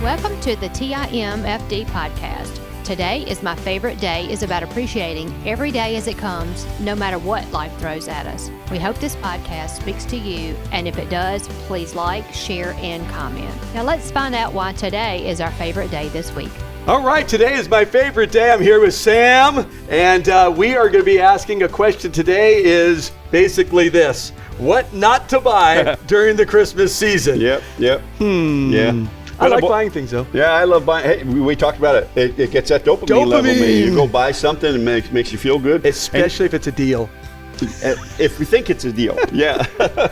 Welcome to the TIMFD podcast. Today is my favorite day is about appreciating every day as it comes, no matter what life throws at us. We hope this podcast speaks to you, and if it does, please like, share, and comment. Now let's find out why today is our favorite day this week. All right, today is my favorite day. I'm here with Sam, and we are going to be asking a question today is basically this. What not to buy during the Christmas season? Yep. Yeah. I like buying things, though. Yeah, I love buying. Hey, we talked about it. It gets that dopamine level. You go buy something and makes you feel good. Especially if it's a deal. If we think it's a deal. Yeah.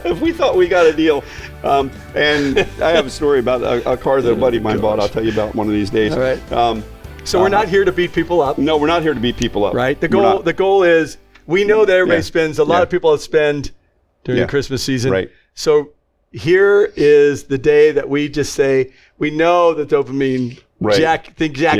If we thought we got a deal. And I have a story about a car that a buddy of mine bought. I'll tell you about one of these days. All right. So we're not here to beat people up. No, we're not here to beat people up. Right. The goal is, we know that everybody spends, a lot of people spend during the Christmas season. Right. So here is the day that we just say, we know that dopamine jacks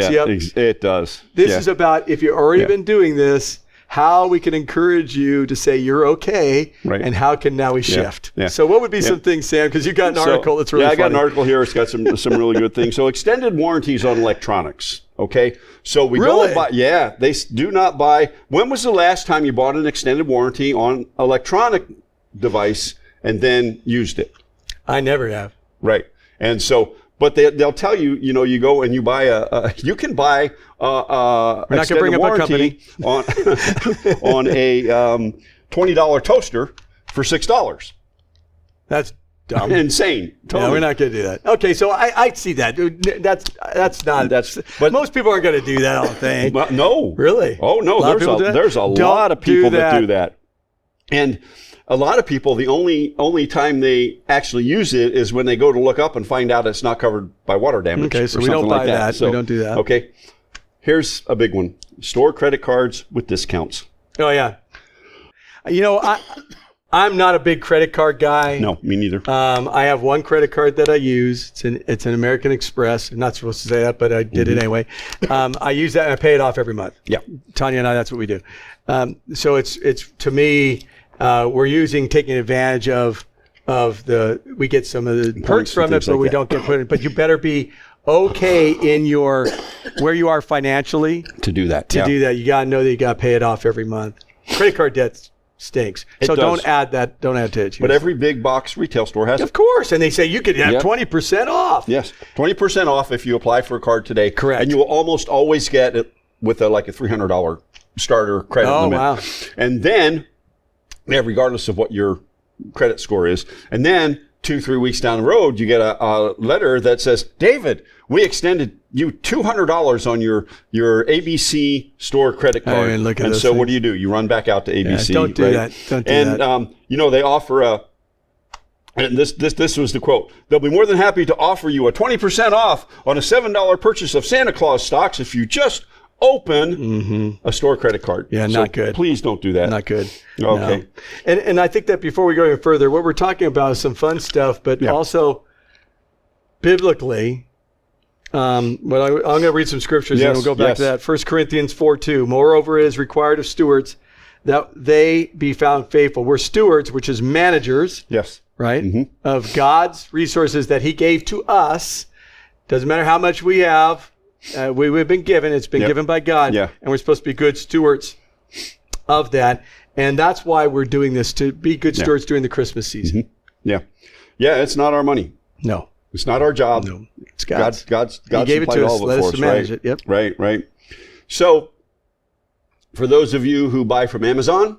you up. It does. This is about, if you've already been doing this, how we can encourage you to say you're okay, and how can now we shift. Yeah. So what would be some things, Sam, because you got an article that's really funny. I got an article here. It's got some really good things. So extended warranties on electronics. Okay. So we go and buy. Yeah. They do not buy. When was the last time you bought an extended warranty on electronic device and then used it? I never have. Right. And so, but they'll tell you, you go and you buy you can buy we're not gonna bring up a company on on a $20 toaster for $6. That's dumb. Insane. Totally. No, we're not going to do that. Okay, so I see that. That's not. But most people aren't going to do that, I don't think. No. Really? Oh no. There's a lot of people that do that, and a lot of people, the only time they actually use it is when they go to look up and find out it's not covered by water damage. Okay, so we don't buy that. So, we don't do that. Okay. Here's a big one. Store credit cards with discounts. Oh, yeah. I'm not a big credit card guy. No, me neither. I have one credit card that I use. It's an American Express. I'm not supposed to say that, but I did it anyway. I use that and I pay it off every month. Yeah. Tanya and I, that's what we do. So it's to me, we're taking advantage of we get some of the perks from it, but we don't get put in. But you better be okay in where you are financially to do that. Do that, you gotta know that you gotta pay it off every month. Credit card debt stinks. So don't add that. Don't add to it. But every big box retail store has it. Of course, and they say you could have 20% off. Yes, 20% off if you apply for a card today. Correct. And you will almost always get it with a $300 starter credit limit. Oh wow! And then, regardless of what your credit score is, and then 2-3 weeks down the road, you get a letter that says, David, we extended you $200 on your ABC store credit card. I mean, look at and those so things. what do? You run back out to ABC. Yeah, don't do that. Don't do that. And they offer and this was the quote, they'll be more than happy to offer you a 20% off on a $7 purchase of Santa Claus stocks if you just open a store credit card. Yeah, so not good. Please don't do that. Not good. Okay. No. And I think that before we go any further, what we're talking about is some fun stuff, but also biblically, I'm going to read some scriptures and we'll go back to that. 1 Corinthians 4:2. Moreover, it is required of stewards that they be found faithful. We're stewards, which is managers. Yes. Right? Mm-hmm. Of God's resources that he gave to us. Doesn't matter how much we have. We've been given. It's been given by God. Yeah. And we're supposed to be good stewards of that. And that's why we're doing this, to be good stewards during the Christmas season. Mm-hmm. Yeah. Yeah, it's not our money. No. It's not our job. No. It's God's. God he gave it to us. Let us to manage it. Yep. Right. So, for those of you who buy from Amazon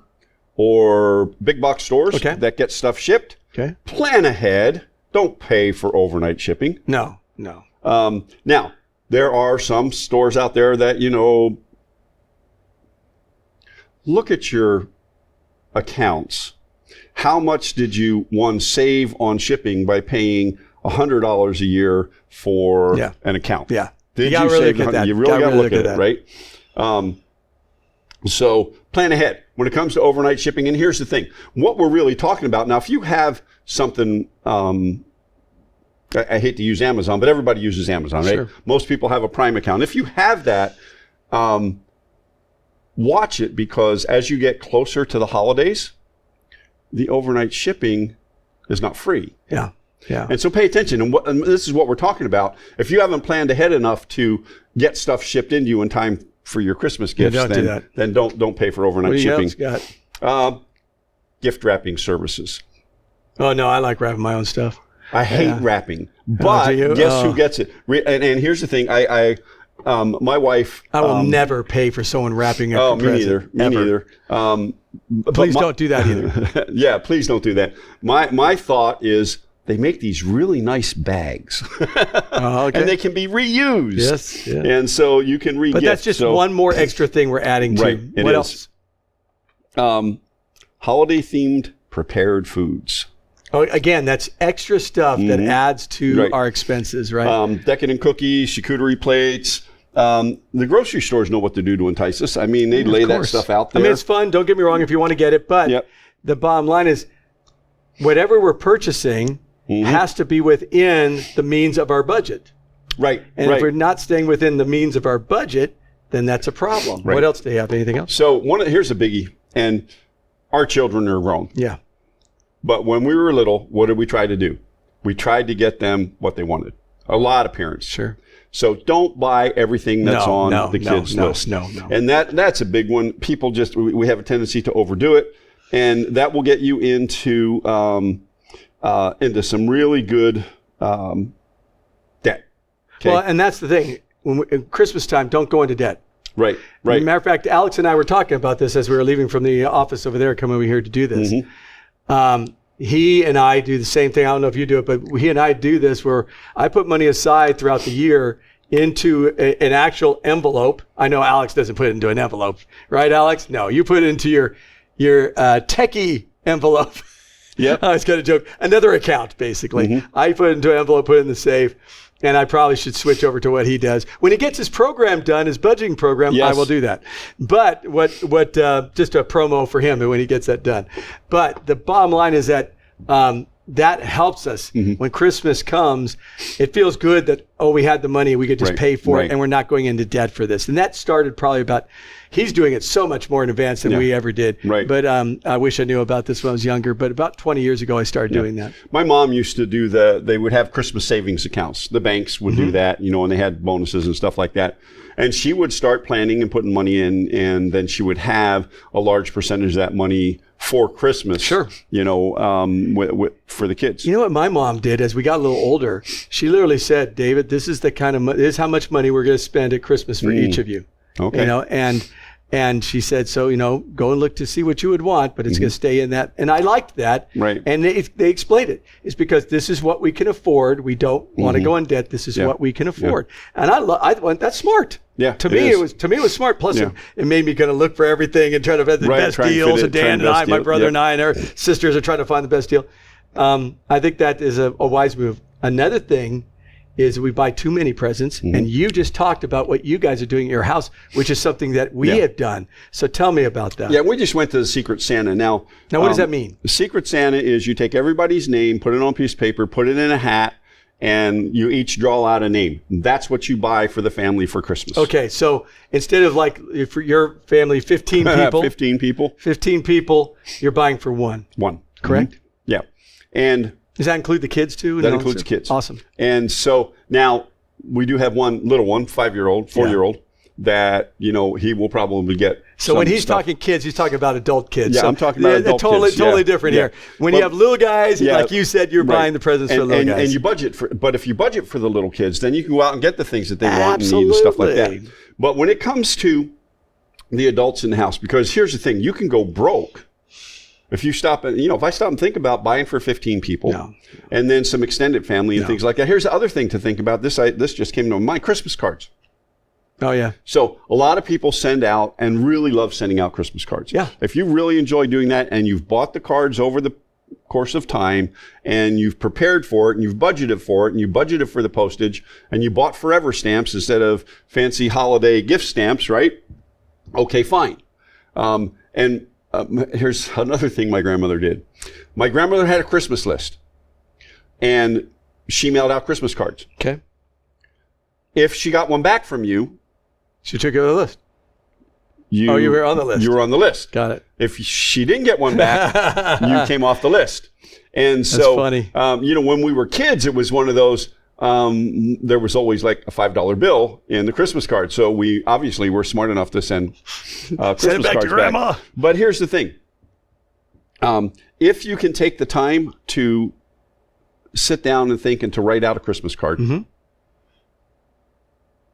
or big box stores that get stuff shipped, plan ahead. Don't pay for overnight shipping. No. Now, there are some stores out there that, look at your accounts. How much did you, save on shipping by paying $100 a year for an account? Yeah. Did you really look at that? You really got to look at it, right? So plan ahead when it comes to overnight shipping. And here's the thing. What we're really talking about now, if you have something, I hate to use Amazon, but everybody uses Amazon, right? Sure. Most people have a Prime account. If you have that, watch it, because as you get closer to the holidays, the overnight shipping is not free. Yeah. Yeah. And so pay attention. And this is what we're talking about. If you haven't planned ahead enough to get stuff shipped into you in time for your Christmas gifts, then don't pay for overnight shipping. Gift wrapping services. Oh, no, I like wrapping my own stuff. I hate wrapping, but guess who gets it? And here's the thing. My wife. I will never pay for someone wrapping a present. Me neither. Please don't do that either. Yeah, please don't do that. My thought is they make these really nice bags, and they can be reused. Yes, yeah. And so you can re-gift. But that's just one more extra thing we're adding to. Right, what else? Holiday themed prepared foods. Oh, again, that's extra stuff that adds to our expenses, right? Decadent cookies, charcuterie plates. The grocery stores know what to do to entice us. I mean, they lay that stuff out there. I mean, it's fun. Don't get me wrong if you want to get it. But the bottom line is whatever we're purchasing has to be within the means of our budget. Right. And if we're not staying within the means of our budget, then that's a problem. Right. What else do you have? Anything else? So here's a biggie. And our children are grown. Yeah. But when we were little, what did we try to do? We tried to get them what they wanted. A lot of parents. Sure. So don't buy everything that's on the kids' list. No. And that's a big one. People we have a tendency to overdo it, and that will get you into some really good debt. Okay? Well, and that's the thing. In Christmas time, don't go into debt. Right. As a matter of fact, Alex and I were talking about this as we were leaving from the office over there, coming over here to do this. He and I do the same thing. I don't know if you do it, but he and I do this where I put money aside throughout the year into an actual envelope. I know Alex doesn't put it into an envelope, right, Alex? No, you put it into your techie envelope. Yeah, I was going to joke. Another account, basically. I put it into an envelope, put it in the safe. And I probably should switch over to what he does. When he gets his program done, his budgeting program, I will do that. But what just a promo for him when he gets that done. But the bottom line is that that helps us when Christmas comes. It feels good that, we had the money, we could just pay for it, and we're not going into debt for this. And that started probably he's doing it so much more in advance than we ever did. Right. But I wish I knew about this when I was younger. But about 20 years ago, I started doing that. My mom used to do they would have Christmas savings accounts. The banks would do that, and they had bonuses and stuff like that. And she would start planning and putting money in, and then she would have a large percentage of that money for Christmas. Sure. For the kids. You know what my mom did as we got a little older? She literally said, David, this is this is how much money we're going to spend at Christmas for each of you. Okay. And she said, so, go and look to see what you would want, but it's going to stay in that. And I liked that. Right. And they explained it. It's because this is what we can afford. We don't want to go in debt. This is what we can afford. And I went, that's smart. Yeah. To me, it was smart. Plus, it made me kind of look for everything and try to find the best deals. And Dan and I, my brother and I, and our sisters are trying to find the best deal. I think that is a wise move. Another thing is we buy too many presents, and you just talked about what you guys are doing at your house, which is something that we have done. So tell me about that. Yeah, we just went to the Secret Santa. Now what does that mean? The Secret Santa is you take everybody's name, put it on a piece of paper, put it in a hat, and you each draw out a name. That's what you buy for the family for Christmas. Okay, so instead of for your family, 15 people. 15 people, you're buying for one. One. Correct? Yeah. And does that include the kids too? That includes kids. Awesome. And so now we do have one little one, 5-year-old, 4-year-old, that, he will probably get. So when he's talking kids, he's talking about adult kids. Yeah, so I'm talking about adult kids. Totally different here. When you have little guys, like you said, you're buying the presents for the little guys. And you budget but if you budget for the little kids, then you can go out and get the things that they want and need and stuff like that. But when it comes to the adults in the house, because here's the thing, you can go broke. If you stop and, if I stop and think about buying for 15 people and then some extended family and things like that, here's the other thing to think about. This just came to my mind, Christmas cards. Oh, yeah. So a lot of people send out and really love sending out Christmas cards. Yeah. If you really enjoy doing that and you've bought the cards over the course of time and you've prepared for it and you've budgeted for it and you budgeted for the postage and you bought forever stamps instead of fancy holiday gift stamps, right? Okay, fine. Here's another thing my grandmother did. My grandmother had a Christmas list, and she mailed out Christmas cards. Okay. If she got one back from you, she took it out of the list. you were on the list. You were on the list. Got it. If she didn't get one back, you came off the list. And so, that's funny. When we were kids, it was one of those, there was always like a $5 bill in the Christmas card. So we obviously were smart enough to send Christmas send it back cards to Grandma. back. But here's the thing. If you can take the time to sit down and think and to write out a Christmas card,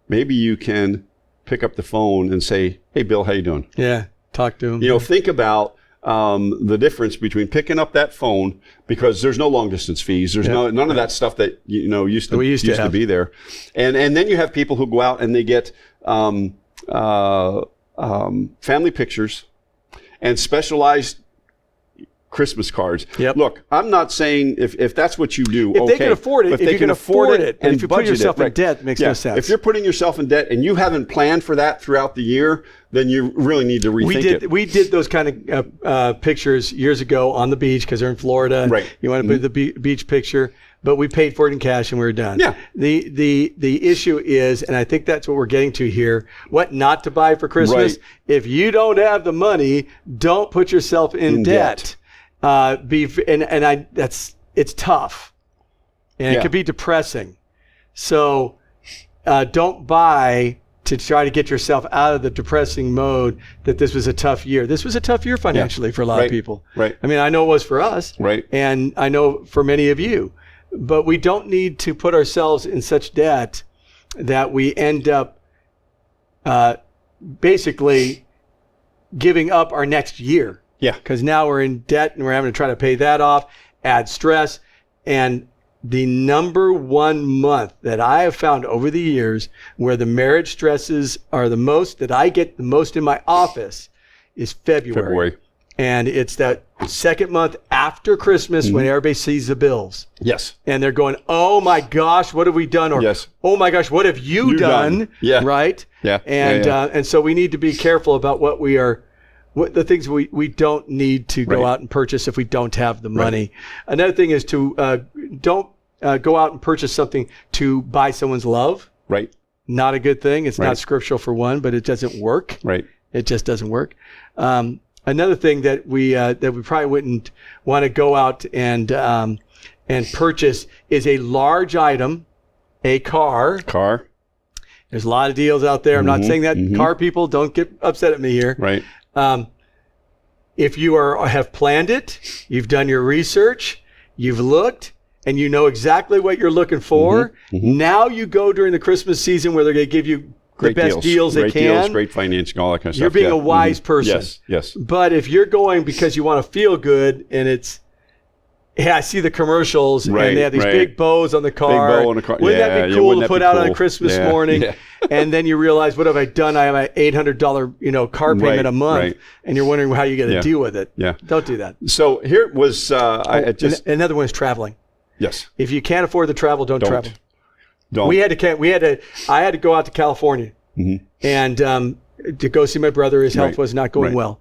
maybe you can pick up the phone and say, "Hey, Bill, how you doing?" Yeah, talk to him. Think about the difference between picking up that phone, because there's no long distance fees. There's none of that stuff that used to be there. And then you have people who go out and they get family pictures and specialized Christmas cards. Yep. Look, I'm not saying if that's what you do, if they can afford it, if you can afford it, and if you put yourself in debt, it makes no sense. If you're putting yourself in debt and you haven't planned for that throughout the year, then you really need to rethink it. We did those kind of pictures years ago on the beach because they're in Florida. Right. You want to put the beach picture, but we paid for it in cash and we were done. Yeah. The issue is, and I think that's what we're getting to here, what not to buy for Christmas. Right. If you don't have the money, don't put yourself in debt. It's tough, and it could be depressing. So don't buy to try to get yourself out of the depressing mode that this was a tough year. This was a tough year financially for a lot of people. Right. I mean, I know it was for us. Right. And I know for many of you. But we don't need to put ourselves in such debt that we end up basically giving up our next year. Yeah. Because now we're in debt and we're having to try to pay that off, add stress. And the number one month that I have found over the years where the marriage stresses are the most, that I get the most in my office, is February. And it's that second month after Christmas when everybody sees the bills. Yes. And they're going, "Oh my gosh, what have we done?" Or, "Oh my gosh, what have you done?" Yeah. Right? Yeah. And so we need to be careful about what the things we don't need to go out and purchase if we don't have the money. Another thing is to don't go out and purchase something to buy someone's love. Right. Not a good thing. It's not scriptural for one, but it doesn't work. Right. It just doesn't work. Another thing that we probably wouldn't want to go out and purchase is a large item, a car. There's a lot of deals out there. I'm not saying that car people don't get upset at me here. Right. If you have planned it, you've done your research, you've looked, and you know exactly what you're looking for. Now you go during the Christmas season where they're going to give you the best deals they can. Deals, great financing, all that kind of stuff. You're being a wise person. Yes. But if you're going because you want to feel good and it's, I see the commercials and they have these big bows on the car. Big bow on the car. Wouldn't that be cool to put out on Christmas morning? Yeah. And then you realize, what have I done? I have an $800 car payment a month, and you're wondering how you're going to deal with it. Yeah. Don't do that. So here was another one is traveling. Yes. If you can't afford the travel, don't travel. Don't. I had to go out to California and to go see my brother. His health was not going well.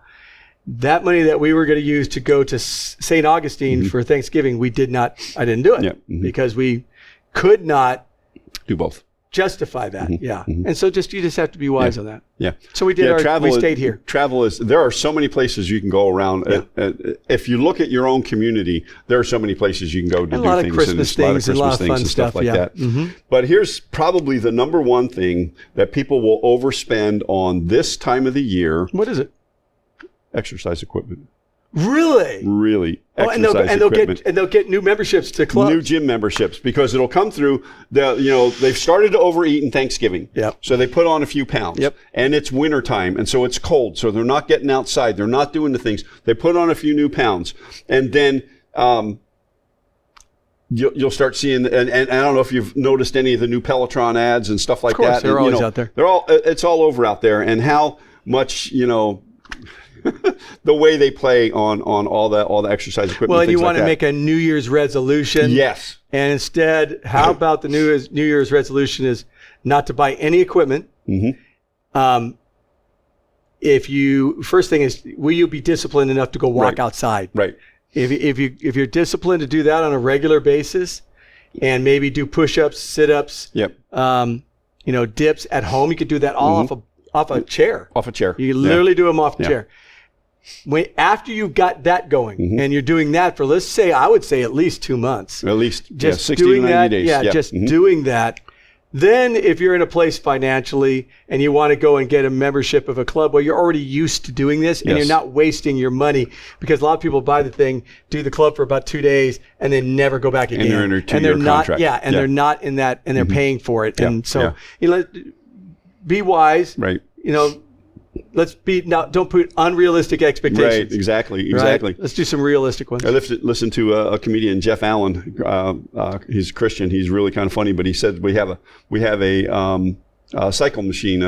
That money that we were going to use to go to St. Augustine for Thanksgiving, I didn't do it because we could not do both. Justify that. And so you just have to be wise on that. Yeah. So we we stayed here. There are so many places you can go around. If you look at your own community, there are so many places you can go to do things. A lot of Christmas things and a lot of fun stuff like that. But here's probably the number one thing that people will overspend on this time of the year. What is it? Exercise equipment. Really? Really. And they'll get new memberships to clubs. New gym memberships, because it'll come through they've started to overeat in Thanksgiving. Yep. So they put on a few pounds. Yep. And it's winter time, and so it's cold. So they're not getting outside. They're not doing the things. They put on a few new pounds. And then you'll start seeing, and I don't know if you've noticed any of the new Peloton ads and stuff like that. Of course, they're always out there. It's all over out there, and how much, the way they play on all the exercise equipment. Well, and you want to make a New Year's resolution. Yes. And instead, how about the New Year's resolution is not to buy any equipment. First thing is, will you be disciplined enough to go walk outside? Right. If you're disciplined to do that on a regular basis, and maybe do push-ups, sit-ups, dips at home, you could do that all off a chair. Off a chair. You literally do them off a chair. After you've got that going and you're doing that for, let's say, I would say at least 2 months. At least just 60 to 90 days. Just doing that. Then if you're in a place financially and you want to go and get a membership of a club where you're already used to doing this and you're not wasting your money, because a lot of people buy the thing, do the club for about 2 days and then never go back again. And they're in a 2-year contract. They're not in that, and they're paying for it. And so, be wise. Right. Don't put unrealistic expectations. Right, exactly. Right? Let's do some realistic ones. I listened to a comedian, Jeff Allen. He's a Christian. He's really kind of funny, but he said we have a cycle machine.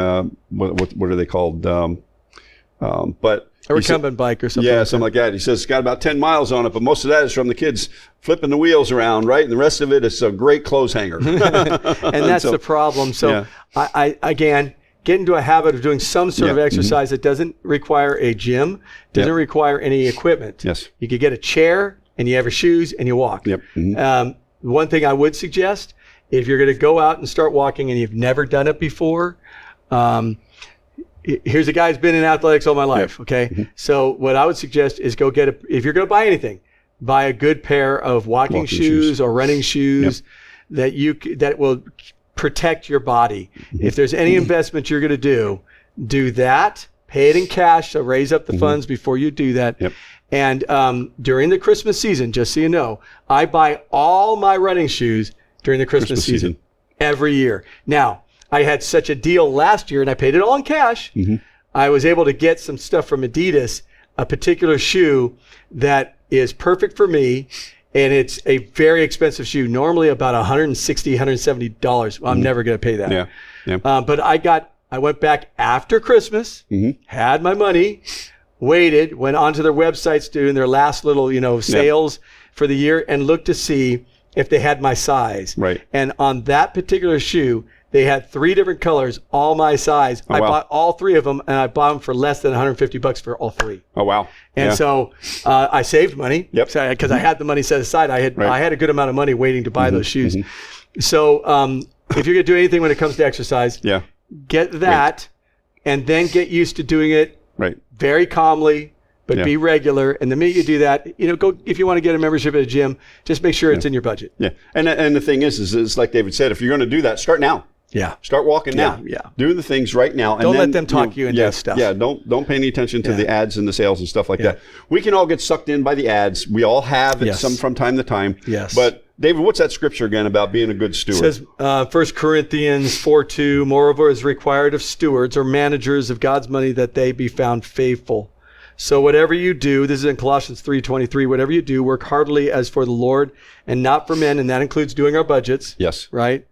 What are they called? But a recumbent bike or something. Yeah, something like that. He says it's got about 10 miles on it, but most of that is from the kids flipping the wheels around, right? And the rest of it is a great clothes hanger. And that's the problem. So I again, get into a habit of doing some sort of exercise that doesn't require a gym, doesn't require any equipment. Yes. You could get a chair and you have your shoes and you walk. Yep. One thing I would suggest, if you're going to go out and start walking and you've never done it before, here's a guy who's been in athletics all my life. Okay. So what I would suggest is go get if you're going to buy anything, buy a good pair of walking shoes or running shoes that will protect your body. If there's any investment you're going to do that, pay it in cash, so raise up the funds before you do that. And during the Christmas season, just so you know, I buy all my running shoes during the Christmas season every year. Now, I had such a deal last year and I paid it all in cash. I was able to get some stuff from Adidas, a particular shoe that is perfect for me. And it's a very expensive shoe, normally about $160, $170. Well, I'm never going to pay that. But I went back after Christmas, had my money, waited, went onto their websites doing their last little, sales for the year and looked to see if they had my size. Right. And on that particular shoe, they had 3 different colors, all my size. I bought all 3 of them, and I bought them for less than $150 for all 3. Oh, wow. And so I saved money because I had the money set aside. I had a good amount of money waiting to buy those shoes. So if you're going to do anything when it comes to exercise, get that and then get used to doing it very calmly, but be regular. And the minute you do that, go if you want to get a membership at a gym, just make sure it's in your budget. Yeah. And the thing is like David said, if you're going to do that, start now. Yeah. Start walking now. Yeah. Doing the things right now. Don't let them talk you into stuff. Yeah. Don't pay any attention to the ads and the sales and stuff like that. We can all get sucked in by the ads. We all have it some from time to time. Yes. But David, what's that scripture again about being a good steward? It says 1 Corinthians 4:2, moreover is required of stewards or managers of God's money that they be found faithful. So whatever you do, this is in Colossians 3:23, whatever you do, work heartily as for the Lord and not for men, and that includes doing our budgets. Yes. Right?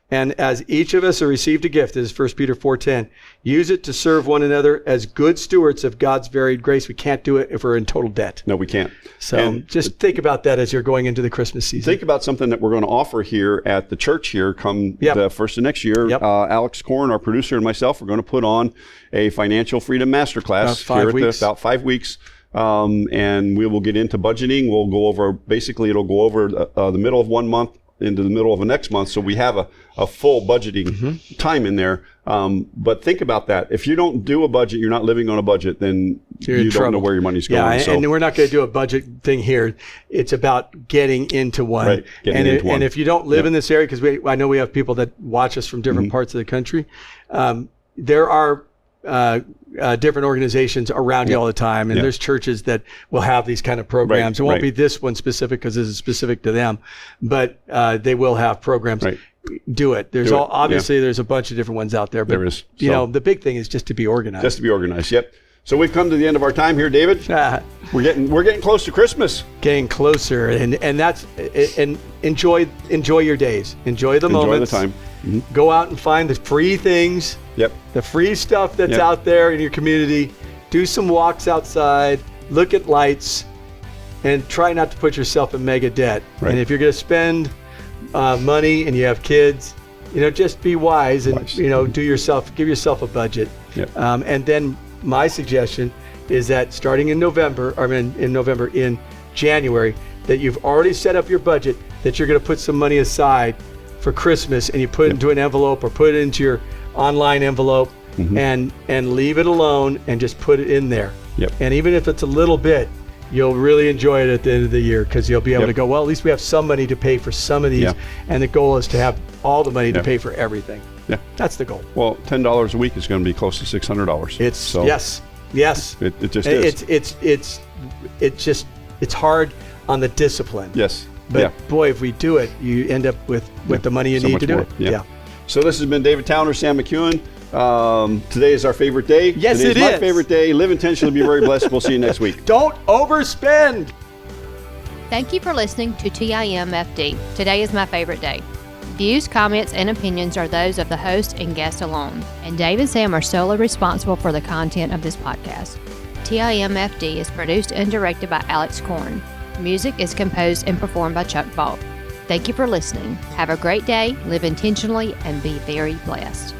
And as each of us have received a gift, this is 1 Peter 4:10, use it to serve one another as good stewards of God's varied grace. We can't do it if we're in total debt. No, we can't. So just think about that as you're going into the Christmas season. Think about something that we're going to offer here at the church here come the first of next year. Alex Korn, our producer, and myself are going to put on a financial freedom masterclass about 5 weeks. And we will get into budgeting. We'll go over, it'll go over the middle of 1 month into the middle of the next month. So we have a full budgeting time in there. But think about that. If you don't do a budget, you're not living on a budget, then you don't know where your money's going. Yeah, and we're not going to do a budget thing here. It's about getting into one. Right, and if you don't live in this area, because I know we have people that watch us from different parts of the country, there are different organizations around you all the time, and there's churches that will have these kind of programs. It won't be this one specific because this is specific to them, but they will have programs. Do it. There's obviously there's a bunch of different ones out there, but there is. You know, the big thing is just to be organized. Just to be organized. Yep. So we've come to the end of our time here, David. We're getting close to Christmas. Getting closer, and enjoy your days. Enjoy the moments. Enjoy the time. Go out and find the free things. Yep. The free stuff that's out there in your community. Do some walks outside. Look at lights, and try not to put yourself in mega debt. Right. And if you're going to spend money and you have kids, just be wise and give yourself a budget. Yep. And then my suggestion is that starting in in January, that you've already set up your budget, that you're going to put some money aside for Christmas, and you put it into an envelope or put it into your online envelope, and leave it alone and just put it in there. Yep. And even if it's a little bit, you'll really enjoy it at the end of the year because you'll be able to go, well, at least we have some money to pay for some of these. And the goal is to have all the money to pay for everything. Yeah. That's the goal. Well, $10 a week is going to be close to $600. Yes. It just is. It's hard on the discipline. Yes. But boy, if we do it, you end up with the money you need to do it. Yeah. So this has been David Towner, Sam McKeown. Today is our favorite day. Yes, Today it is is my favorite day. Live intentionally, be very blessed. We'll see you next week. Don't overspend. Thank you for listening to TIMFD. Today is my favorite day. Views, comments, and opinions are those of the host and guest alone, and Dave and Sam are solely responsible for the content of this podcast. TIMFD is produced and directed by Alex Korn. Music is composed and performed by Chuck Ball. Thank you for listening. Have a great day, live intentionally, and be very blessed.